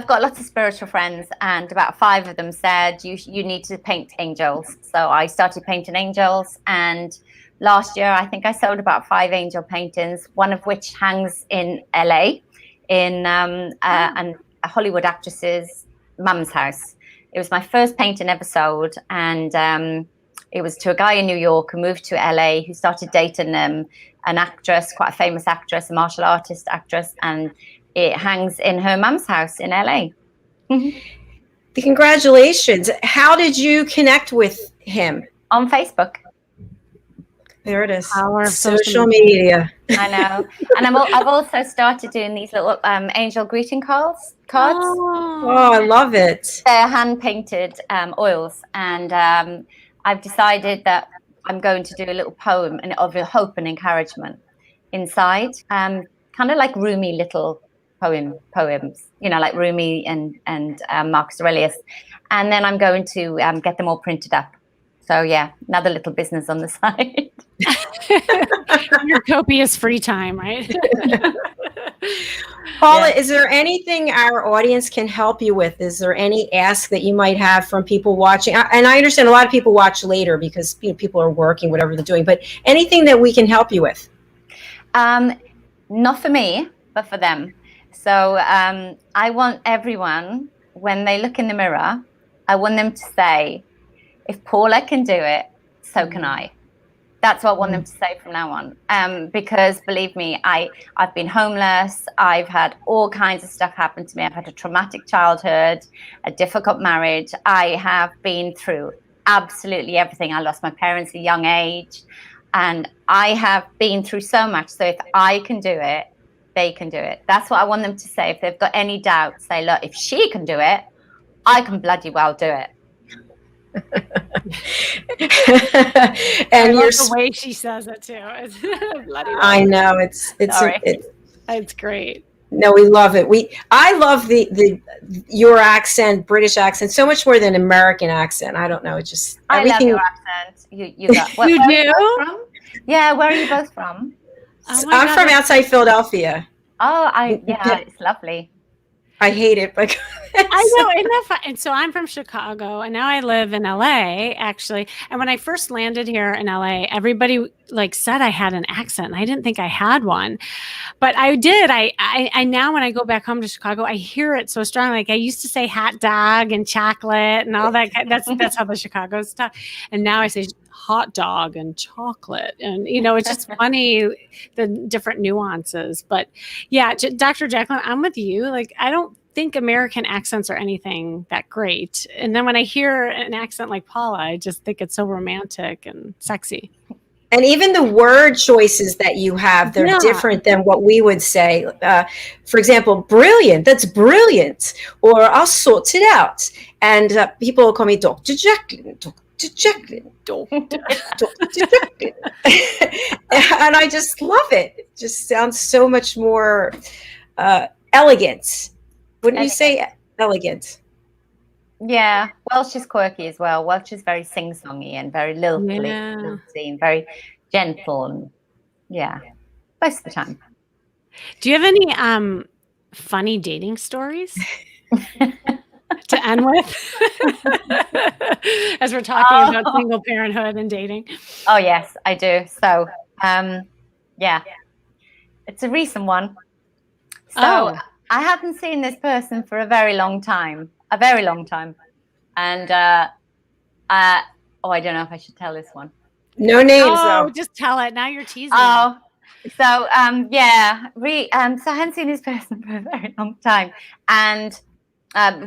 got lots of spiritual friends, and about 5 of them said you need to paint angels. So I started painting angels, and last year I think I sold about 5 angel paintings, one of which hangs in LA in a Hollywood actress's mum's house. It was my first painting ever sold, and it was to a guy in New York who moved to LA, who started dating an actress, quite a famous actress, a martial artist actress, and it hangs in her mum's house in LA. Congratulations. How did you connect with him? On Facebook. There it is. Power of social media. I know. And I've also started doing these little angel greeting cards. Oh, I love it. They're hand-painted oils. And I've decided that I'm going to do a little poem of hope and encouragement inside. Kind of like Rumi little poems, you know, like Rumi and Marcus Aurelius. And then I'm going to get them all printed up. So yeah, another little business on the side. Your copious free time, right? Paula, is there anything our audience can help you with? Is there any ask that you might have from people watching? And I understand a lot of people watch later because people are working, whatever they're doing, but anything that we can help you with? Not for me, but for them. So I want everyone, when they look in the mirror, I want them to say, if Paula can do it, so can I. That's what I want them to say from now on. Because believe me, I've been homeless. I've had all kinds of stuff happen to me. I've had a traumatic childhood, a difficult marriage. I have been through absolutely everything. I lost my parents at a young age. And I have been through so much. So if I can do it, they can do it. That's what I want them to say. If they've got any doubt, say, look, if she can do it, I can bloody well do it. And the way she says it too. It's bloody well. I know it's great. No, we love it. I love your accent, British accent, so much more than American accent. I don't know. It's just everything. I love your accent. You got. Where you are do? you both from? Yeah, where are you both from? Oh I'm from outside Philadelphia. Oh, it's lovely. I hate it, but I know, isn't that fun? And so I'm from Chicago, and now I live in LA, actually. And when I first landed here in LA, everybody said I had an accent, and I didn't think I had one, but I did. I now when I go back home to Chicago, I hear it so strong. Like I used to say hot dog and chocolate and all that. That's how the Chicago stuff. And now I say hot dog and chocolate, and it's just funny the different nuances. But yeah, Dr. Jacalyn, I'm with you. I don't think American accents are anything that great, and then when I hear an accent like Paula, I just think it's so romantic and sexy. And even the word choices that you have, they're different than what we would say. For example, brilliant, that's brilliant, or I'll sort it out. And people will call me Dr. Jacalyn, Dr. Jacalyn, Dr. Jacalyn. And I just love it. It just sounds so much more elegant. Wouldn't you say elegant? Yeah, Welsh is quirky as well. Welsh is very sing-songy and very lilty and very gentle, and most of the time. Do you have any funny dating stories to end with? As we're talking about single parenthood and dating. Oh yes, I do. So it's a recent one. So I haven't seen this person for a very long time. And I don't know if I should tell this one. No names. Oh, just tell it. Now you're teasing. Oh, so so I hadn't seen this person for a very long time, and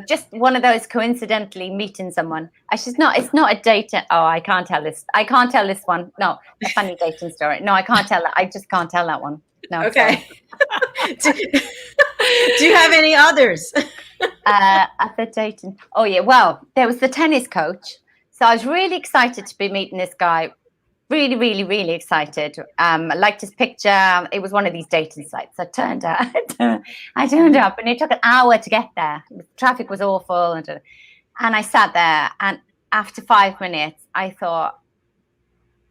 Just one of those coincidentally meeting someone. It's not a date. Oh, I can't tell this. I can't tell this one. No, a funny dating story. No, I can't tell that. I just can't tell that one. No. Okay. Do you have any others? Other dating. Oh yeah. Well, there was the tennis coach. So I was really excited to be meeting this guy. Really, really, really excited. I liked his picture. It was one of these dating sites. I turned up, and it took an hour to get there. The traffic was awful, and I sat there. And after 5 minutes, I thought,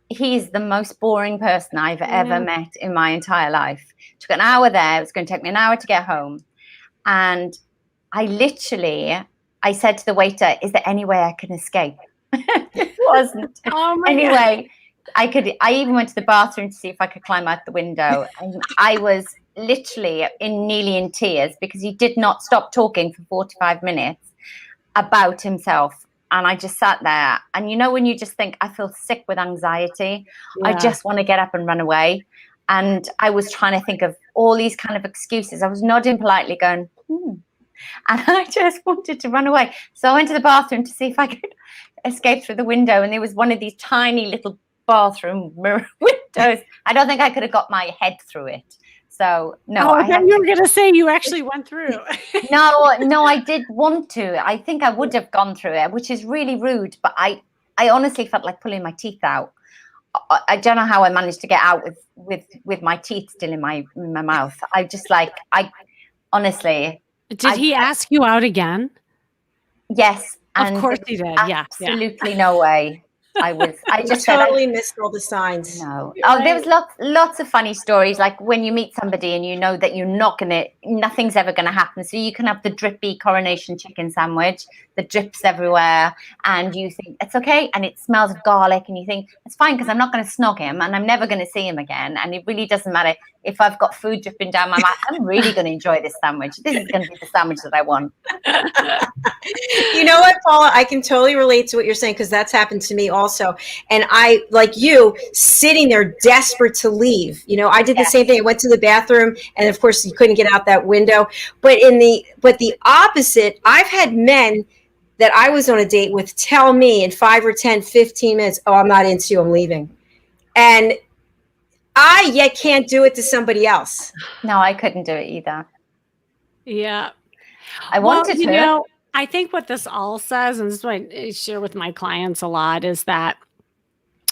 he's the most boring person I've ever met in my entire life. It took an hour there. It was going to take me an hour to get home, and I said to the waiter, "Is there any way I can escape?" It wasn't. Oh my anyway. God. I even went to the bathroom to see if I could climb out the window. And I was literally nearly in tears because he did not stop talking for 45 minutes about himself. And I just sat there. And you know, when you just think, I feel sick with anxiety. Yeah. I just want to get up and run away. And I was trying to think of all these kind of excuses. I was nodding politely going, And I just wanted to run away. So I went to the bathroom to see if I could escape through the window. And there was one of these tiny little bathroom mirror windows. I don't think I could have got my head through it. So no. I thought you were going to say you actually went through. No, I did want to. I think I would have gone through it, which is really rude. But I honestly felt like pulling my teeth out. I don't know how I managed to get out with my teeth still in my mouth. I honestly. Did he ask you out again? Yes. Of course he did. Yeah. Absolutely no way. I just totally missed all the signs. No. Oh, there was lots of funny stories, like when you meet somebody and you know that nothing's ever gonna happen. So you can have the drippy coronation chicken sandwich, the drips everywhere, and you think it's okay, and it smells of garlic, and you think it's fine because I'm not gonna snog him and I'm never gonna see him again. And it really doesn't matter if I've got food dripping down my mouth. I'm really gonna enjoy this sandwich. This is gonna be the sandwich that I want. You know what, Paula? I can totally relate to what you're saying because that's happened to me also. And I, like you, sitting there desperate to leave. You know, I did the same thing. I went to the bathroom, and of course, you couldn't get out that window. But the opposite, I've had men that I was on a date with tell me in 5 or 10, 15 minutes, "Oh, I'm not into you. I'm leaving," and I yet can't do it to somebody else. No, I couldn't do it either. Yeah, I wanted to. You know, I think what this all says, and this is what I share with my clients a lot, is that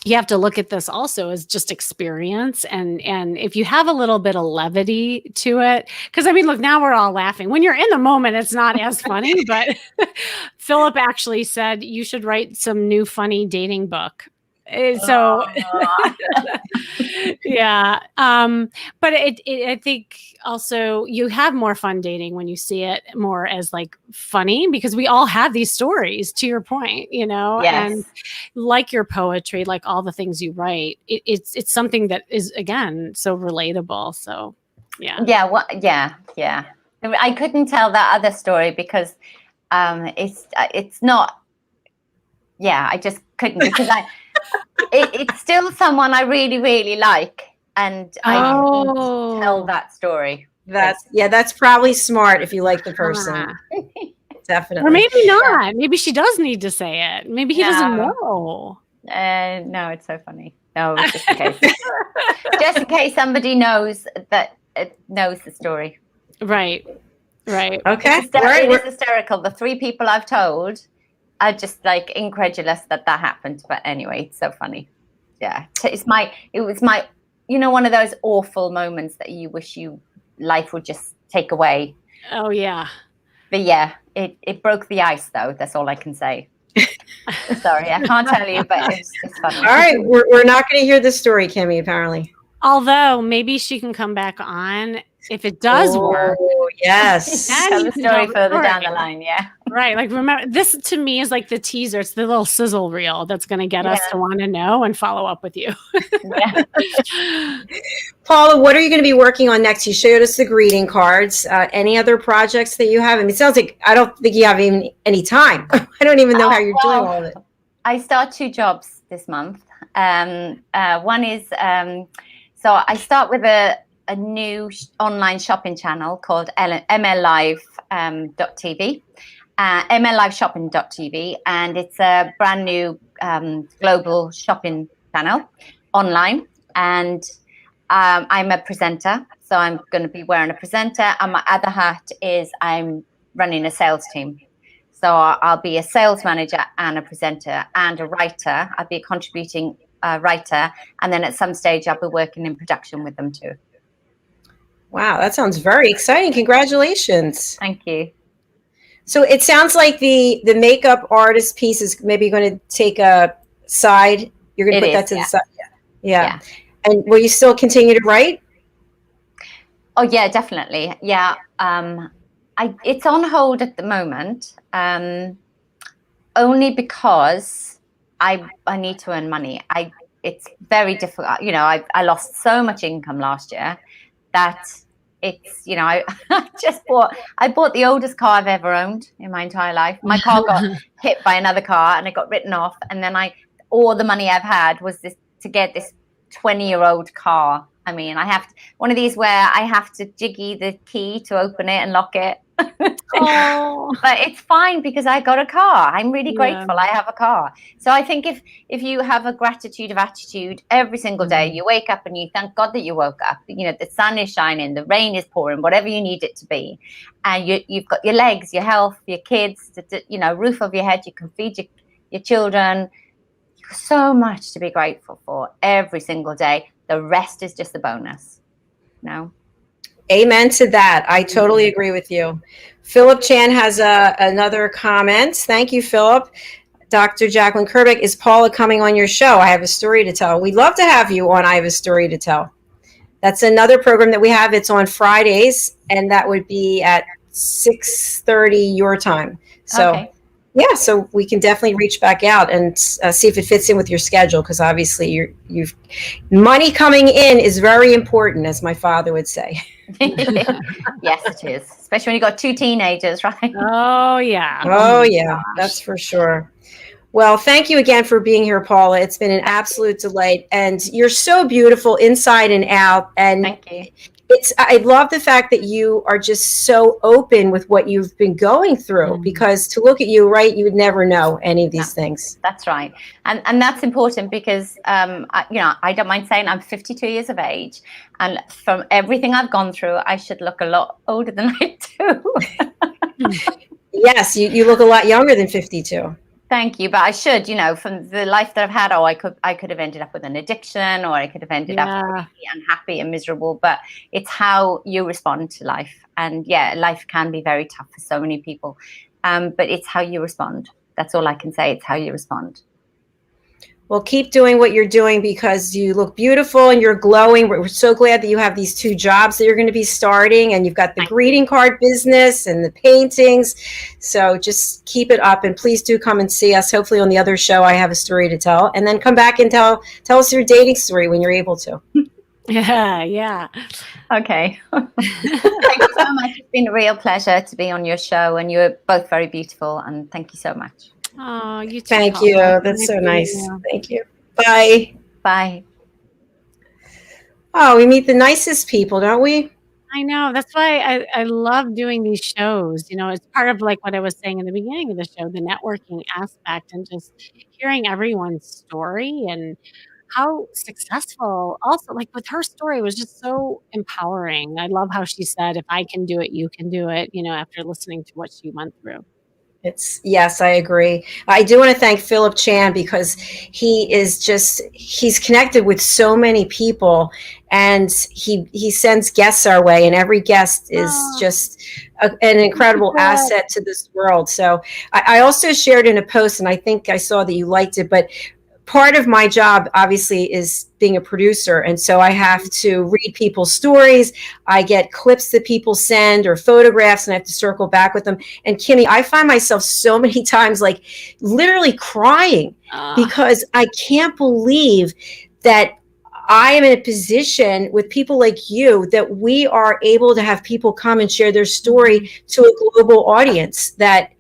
you have to look at this also as just experience. And if you have a little bit of levity to it, because I mean, look, now we're all laughing. When you're in the moment, it's not as funny, but Philip actually said you should write some new funny dating book. So yeah. But I think also you have more fun dating when you see it more as like funny, because we all have these stories, to your point, you know, and like your poetry, like all the things you write, it's something that is, again, so relatable. So yeah. Yeah. I couldn't tell that other story because it's not, I just couldn't, because it's still someone I really, really like, and I couldn't tell that story. That's probably smart if you like the person. Definitely. Or maybe not. Maybe she does need to say it. Maybe he doesn't know. No, it's so funny. No, just in case. Just in case somebody knows knows the story. Right. Okay. It is hysterical. The 3 people I've told are just like incredulous that happened. But anyway, it's so funny. Yeah. It was my, one of those awful moments that you wish life would just take away. Oh yeah. But yeah, it broke the ice though. That's all I can say. Sorry, I can't tell you, but it's funny. All right. We're not going to hear this story, Kimmy, apparently. Although maybe she can come back on if it does work. Yes. Tell the story further down the line. Yeah. Right. Like, remember, this to me is like the teaser. It's the little sizzle reel that's going to get us to want to know and follow up with you. Yeah. Paula, what are you going to be working on next? You showed us the greeting cards. Any other projects that you have? I mean, it sounds like I don't think you have even any time. I don't even know how you're doing all of it. I start 2 jobs this month. One is, so I start with a a new online shopping channel called MLLive.tv, MLLiveShopping.tv, and it's a brand new global shopping channel online. And I'm a presenter, so I'm going to be wearing a presenter. And my other hat is I'm running a sales team. So I'll be a sales manager and a presenter and a writer. I'll be a contributing writer. And then at some stage, I'll be working in production with them too. Wow, that sounds very exciting. Congratulations. Thank you. So it sounds like the makeup artist piece is maybe going to take a side. You're going to put that to the side. Yeah. And will you still continue to write? Oh, yeah, definitely. Yeah. It's on hold at the moment, only because I need to earn money. It's very difficult. You know, I lost so much income last year that it's, you know, I bought the oldest car I've ever owned in my entire life. My car got hit by another car and it got written off. And then all the money I've had was to get this 20-year-old car. I mean, I have one of these where I have to jiggy the key to open it and lock it. Oh. But it's fine because I got a car. I'm really grateful I have a car. So I think if you have a gratitude of attitude every single day, you wake up and you thank God that you woke up. You know, the sun is shining, the rain is pouring, whatever you need it to be. And you've got your legs, your health, your kids, you know, roof over your head. You can feed your children. So much to be grateful for every single day. The rest is just a bonus. No. Amen to that. I totally agree with you. Philip Chan has another comment. Thank you, Philip. Dr. Jacalyn Kerbeck, is Paula coming on your show? I have a story to tell. We'd love to have you on I Have a Story to Tell. That's another program that we have. It's on Fridays, and that would be at 6:30 your time. So. Okay. Yeah, so we can definitely reach back out and see if it fits in with your schedule, because obviously you've money coming in is very important, as my father would say. Yes, it is, especially when you got two teenagers, right? Oh yeah. Oh yeah, that's for sure. Well, thank you again for being here, Paula. It's been an absolute delight, and you're so beautiful inside and out. And thank you. I love the fact that you are just so open with what you've been going through, because to look at you, right, you would never know any of these things. That's right. And that's important because, I don't mind saying I'm 52 years of age, and from everything I've gone through, I should look a lot older than I do. Yes, you look a lot younger than 52. Thank you, but I should, from the life that I've had, I could have ended up with an addiction, or I could have ended up really unhappy and miserable. But it's how you respond to life, and life can be very tough for so many people. But it's how you respond. That's all I can say. It's how you respond. Well, keep doing what you're doing, because you look beautiful and you're glowing. We're so glad that you have these two jobs that you're going to be starting, and you've got the greeting card business and the paintings. So just keep it up, and please do come and see us. Hopefully on the other show, I Have a Story to Tell, and then come back and tell us your dating story when you're able to. Yeah. Okay. Thank you so much. It's been a real pleasure to be on your show, and you're both very beautiful, and thank you so much. Oh, you too. Thank you. That's so nice. Thank you. Bye. Bye. Oh, we meet the nicest people, don't we? I know. That's why I love doing these shows. It's part of like what I was saying in the beginning of the show, the networking aspect, and just hearing everyone's story and how successful. Also, like with her story, was just so empowering. I love how she said, if I can do it, you can do it, after listening to what she went through. Yes, I agree. I do want to thank Philip Chan, because he's connected with so many people, and he sends guests our way, and every guest is just an incredible asset to this world. So I also shared in a post, and I think I saw that you liked it, but part of my job obviously is being a producer. And so I have to read people's stories. I get clips that people send or photographs, and I have to circle back with them. And Kimmy, I find myself so many times like literally crying because I can't believe that I am in a position with people like you that we are able to have people come and share their story to a global audience, that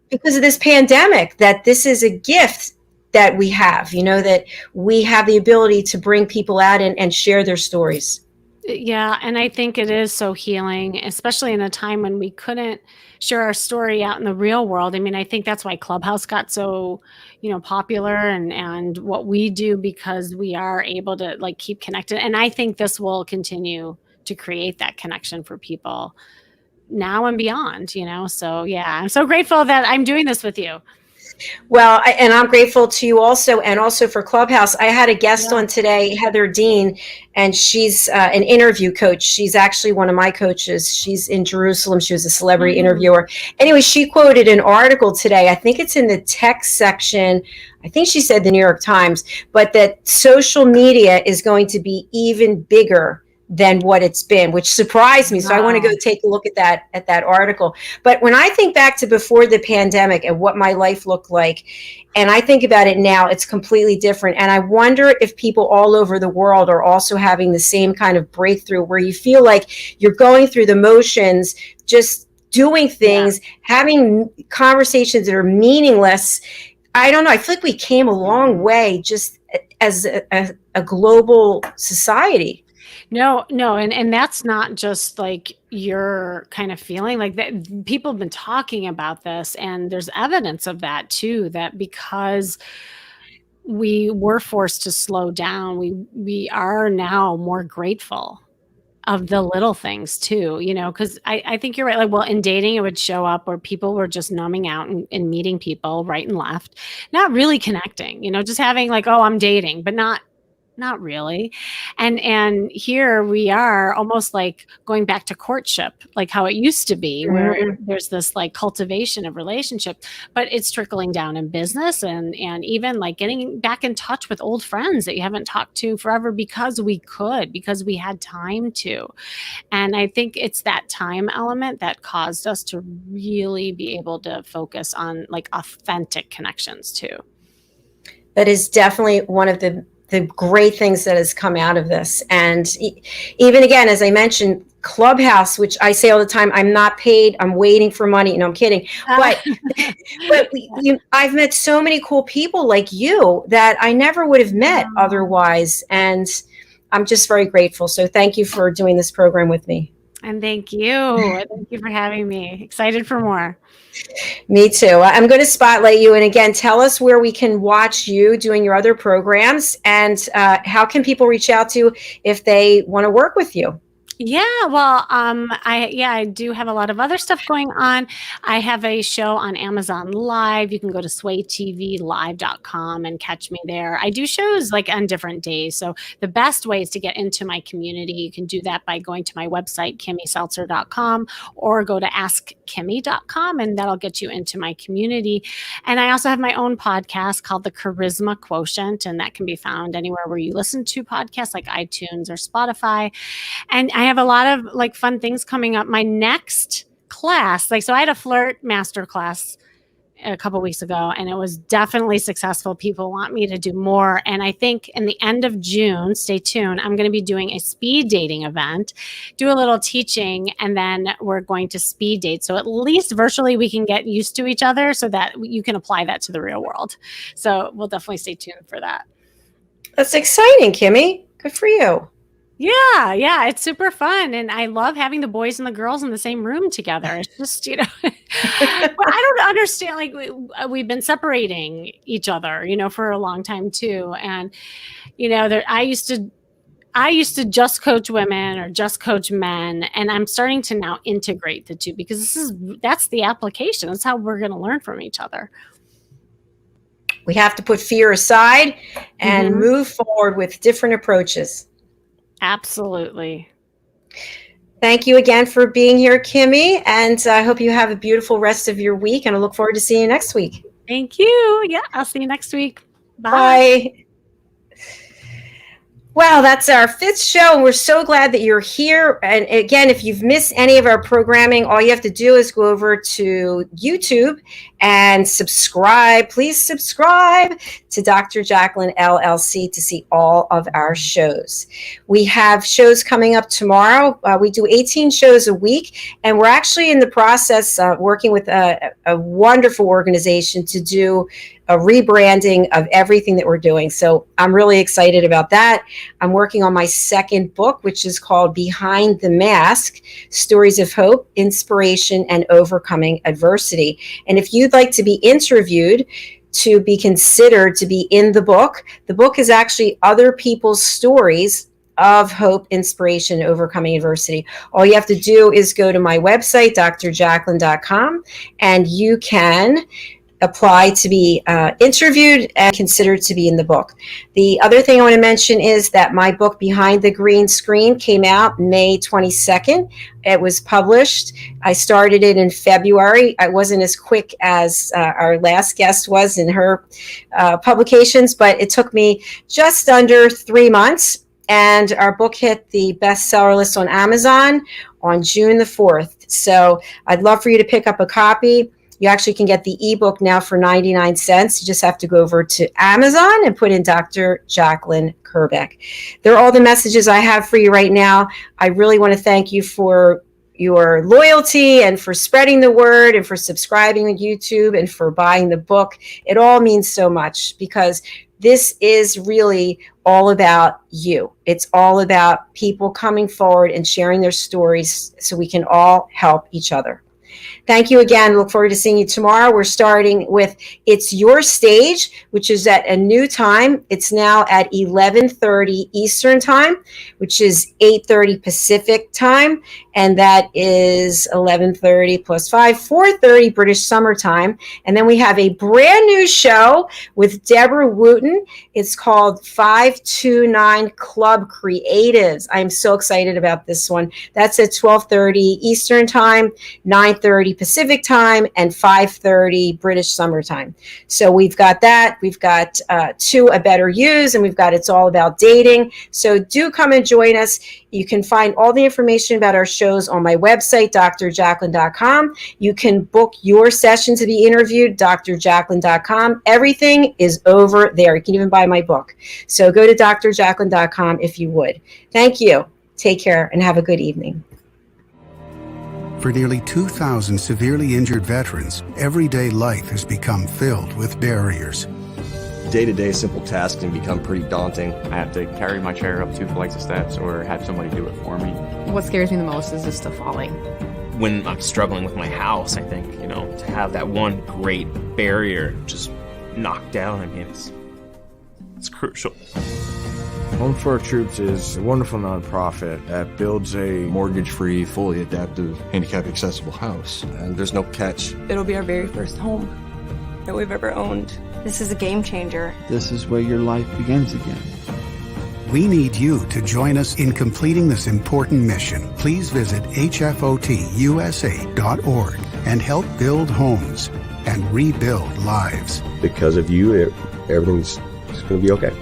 because of this pandemic, that this is a gift that we have, that we have the ability to bring people out and share their stories. Yeah, and I think it is so healing, especially in a time when we couldn't share our story out in the real world. I mean, I think that's why Clubhouse got so, popular and what we do, because we are able to like keep connected. And I think this will continue to create that connection for people now and beyond. So yeah, I'm so grateful that I'm doing this with you. Well, and I'm grateful to you also, and also for Clubhouse. I had a guest on today, Heather Dean, and she's an interview coach. She's actually one of my coaches. She's in Jerusalem. She was a celebrity interviewer. Anyway, she quoted an article today. I think it's in the tech section. I think she said the New York Times, but that social media is going to be even bigger than what it's been, which surprised me. So I want to go take a look at that article. But when I think back to before the pandemic and what my life looked like, and I think about it now, it's completely different. And I wonder if people all over the world are also having the same kind of breakthrough where you feel like you're going through the motions, just doing things, having conversations that are meaningless. I don't know. I feel like we came a long way just as a global society. No, and that's not just like your kind of feeling. Like that, people have been talking about this, and there's evidence of that too. That because we were forced to slow down, we are now more grateful of the little things too. Because I think you're right. Like, well, in dating, it would show up where people were just numbing out and meeting people right and left, not really connecting. Just having like, oh, I'm dating, but not really. And here we are almost like going back to courtship, like how it used to be, where there's this like cultivation of relationship, but it's trickling down in business and even like getting back in touch with old friends that you haven't talked to forever because we had time to. And I think it's that time element that caused us to really be able to focus on like authentic connections too. That is definitely one of the great things that has come out of this. And even again, as I mentioned, Clubhouse, which I say all the time, I'm not paid, I'm waiting for money. No, I'm kidding. But I've met so many cool people like you that I never would have met otherwise. And I'm just very grateful. So thank you for doing this program with me. And thank you. Thank you for having me. Excited for more. Me too. I'm going to spotlight you. And again, tell us where we can watch you doing your other programs, and how can people reach out to you if they want to work with you? Yeah, well, I do have a lot of other stuff going on. I have a show on Amazon Live. You can go to swaytvlive.com and catch me there. I do shows like on different days. So the best way is to get into my community. You can do that by going to my website, kimmyseltzer.com, or go to askkimmy.com, and that'll get you into my community. And I also have my own podcast called The Charisma Quotient, and that can be found anywhere where you listen to podcasts like iTunes or Spotify. And I have a lot of like fun things coming up. My next class, so I had a flirt master class a couple weeks ago, and it was definitely successful. People want me to do more. And I think in the end of June, stay tuned, I'm going to be doing a speed dating event, do a little teaching, and then we're going to speed date. So at least virtually we can get used to each other so that you can apply that to the real world. So we'll definitely stay tuned for that. That's exciting, Kimmy. Good for you. Yeah, it's super fun. And I love having the boys and the girls in the same room together. It's just, I don't understand. Like we've been separating each other, for a long time too. And, I used to just coach women or just coach men. And I'm starting to now integrate the two, because that's the application. That's how we're going to learn from each other. We have to put fear aside and move forward with different approaches. Absolutely. Thank you again for being here, Kimmy. And I hope you have a beautiful rest of your week. And I look forward to seeing you next week. Thank you. Yeah, I'll see you next week. Bye. Bye. Well, that's our 5th show, and we're so glad that you're here. And again, if you've missed any of our programming, all you have to do is go over to YouTube and subscribe. Please subscribe to Dr. Jacalyn LLC to see all of our shows. We have shows coming up tomorrow. We do 18 shows a week, and we're actually in the process of working with a wonderful organization to do a rebranding of everything that we're doing. So I'm really excited about that. I'm working on my second book, which is called Behind the Mask, Stories of Hope, Inspiration, and Overcoming Adversity. And if you'd like to be interviewed to be considered to be in the book is actually other people's stories of hope, inspiration, overcoming adversity. All you have to do is go to my website, drjacalyn.com, and you can apply to be interviewed and considered to be in the book. The other thing I want to mention is that my book, Behind the Green Screen, came out May 22nd. It was published. I started it in February. I wasn't as quick as our last guest was in her publications, but it took me just under 3 months. And our book hit the bestseller list on Amazon on June the 4th. So I'd love for you to pick up a copy. You actually can get the ebook now for 99 cents. You just have to go over to Amazon and put in Dr. Jacalyn Kerbeck. They're all the messages I have for you right now. I really want to thank you for your loyalty and for spreading the word and for subscribing on YouTube and for buying the book. It all means so much because this is really all about you. It's all about people coming forward and sharing their stories so we can all help each other. Thank you again. Look forward to seeing you tomorrow. We're starting with It's Your Stage, which is at a new time. It's now at 11:30 Eastern Time, which is 8:30 Pacific Time. And that is 11:30 plus 5, 4:30 British Summer Time. And then we have a brand new show with Deborah Wooten. It's called 529 Club Creatives. I'm so excited about this one. That's at 12:30 Eastern Time, 9:30 Pacific Time, and 5:30 British Summer Time. So we've got that. We've got two A Better Use, and we've got It's All About Dating. So do come and join us. You can find all the information about our shows on my website, drjacalyn.com. You can book your session to be interviewed, drjacalyn.com. Everything is over there. You can even buy my book. So go to drjacalyn.com if you would. Thank you. Take care and have a good evening. For nearly 2,000 severely injured veterans, everyday life has become filled with barriers. Day-to-day simple tasks can become pretty daunting. I have to carry my chair up 2 flights of steps or have somebody do it for me. What scares me the most is just the falling. When I'm struggling with my house, I think, to have that one great barrier just knocked down, it's crucial. Home for Our Troops is a wonderful nonprofit that builds a mortgage-free, fully adaptive, handicap-accessible house. And there's no catch. It'll be our very first home that we've ever owned. This is a game changer. This is where your life begins again. We need you to join us in completing this important mission. Please visit hfotusa.org and help build homes and rebuild lives. Because of you, everything's going to be okay.